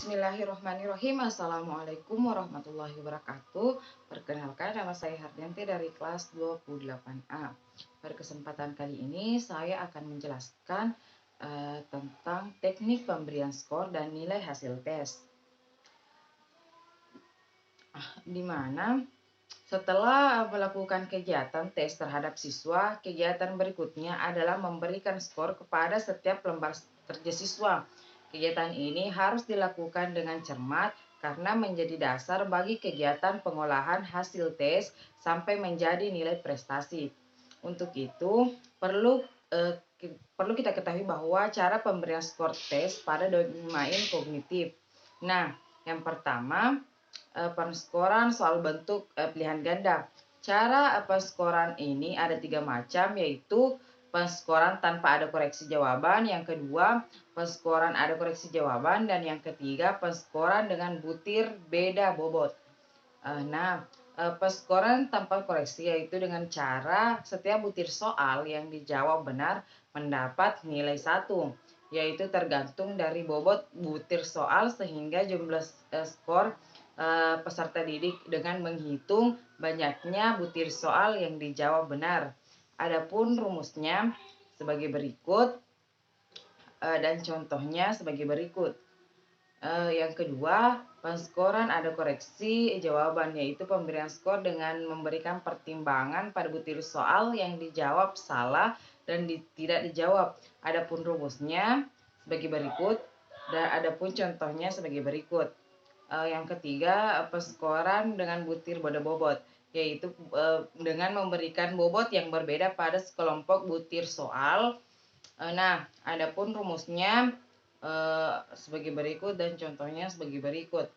Bismillahirrahmanirrahim. Assalamualaikum warahmatullahi wabarakatuh. Perkenalkan, nama saya Hardianti dari kelas 28A. Pada kesempatan kali ini saya akan menjelaskan tentang teknik pemberian skor dan nilai hasil tes. Di mana setelah melakukan kegiatan tes terhadap siswa, kegiatan berikutnya adalah memberikan skor kepada setiap lembar kerja siswa. Kegiatan ini harus dilakukan dengan cermat karena menjadi dasar bagi kegiatan pengolahan hasil tes sampai menjadi nilai prestasi. Untuk itu, perlu kita ketahui bahwa cara pemberian skor tes pada domain kognitif. Nah, yang pertama, penskoran soal bentuk pilihan ganda. Cara penskoran ini ada 3 macam, yaitu penskoran tanpa ada koreksi jawaban, yang kedua penskoran ada koreksi jawaban, dan yang ketiga penskoran dengan butir beda bobot. Penskoran tanpa koreksi yaitu dengan cara setiap butir soal yang dijawab benar mendapat nilai 1, yaitu tergantung dari bobot butir soal sehingga jumlah skor peserta didik dengan menghitung banyaknya butir soal yang dijawab benar. Adapun rumusnya sebagai berikut dan contohnya sebagai berikut. Yang kedua, penskoran ada koreksi jawaban, yaitu pemberian skor dengan memberikan pertimbangan pada butir soal yang dijawab salah dan tidak dijawab. Adapun rumusnya sebagai berikut dan adapun contohnya sebagai berikut. Yang ketiga, penskoran dengan butir beda bobot, yaitu dengan memberikan bobot yang berbeda pada sekelompok butir soal. Adapun rumusnya sebagai berikut dan contohnya sebagai berikut.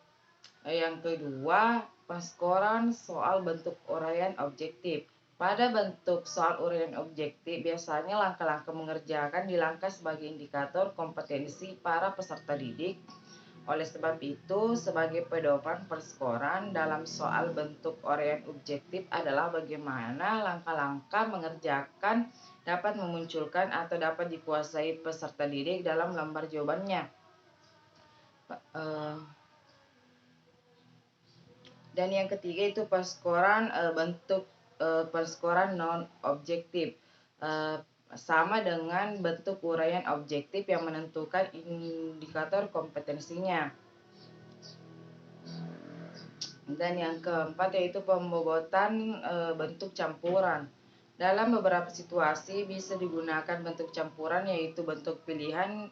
Yang kedua, penskoran soal bentuk uraian objektif. Pada bentuk soal uraian objektif, biasanya langkah-langkah mengerjakan dilangkah sebagai indikator kompetensi para peserta didik. Oleh sebab itu, sebagai pedoman penskoran dalam soal bentuk uraian objektif adalah bagaimana langkah-langkah mengerjakan dapat memunculkan atau dapat dikuasai peserta didik dalam lembar jawabannya. Dan yang ketiga itu penskoran bentuk penskoran non objektif, sama dengan bentuk uraian objektif yang menentukan indikator kompetensinya. Dan yang keempat yaitu pembobotan bentuk campuran. Dalam beberapa situasi bisa digunakan bentuk campuran, yaitu bentuk pilihan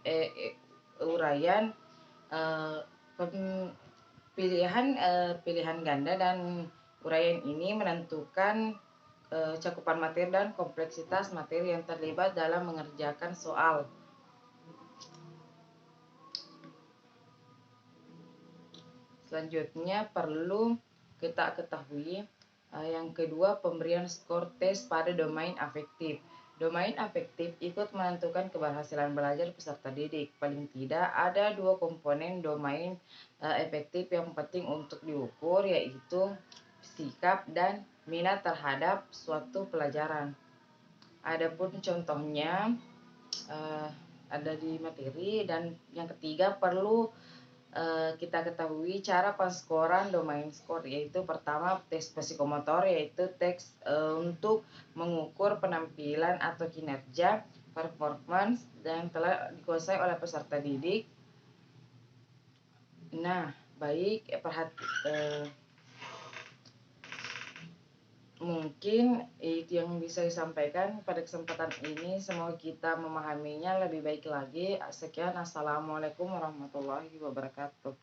uraian pilihan ganda, dan uraian ini menentukan cakupan materi dan kompleksitas materi yang terlibat dalam mengerjakan soal. Selanjutnya perlu kita ketahui yang kedua, pemberian skor tes pada domain afektif. Domain afektif ikut menentukan keberhasilan belajar peserta didik. Paling tidak ada 2 komponen domain efektif yang penting untuk diukur, yaitu sikap dan minat terhadap suatu pelajaran. Adapun contohnya ada di materi. Dan yang ketiga, perlu kita ketahui cara penskoran domain skor, yaitu pertama tes psikomotor, yaitu tes untuk mengukur penampilan atau kinerja performance yang telah dikuasai oleh peserta didik. Mungkin itu yang bisa disampaikan pada kesempatan ini. Semoga kita memahaminya lebih baik lagi. Sekian, assalamualaikum warahmatullahi wabarakatuh.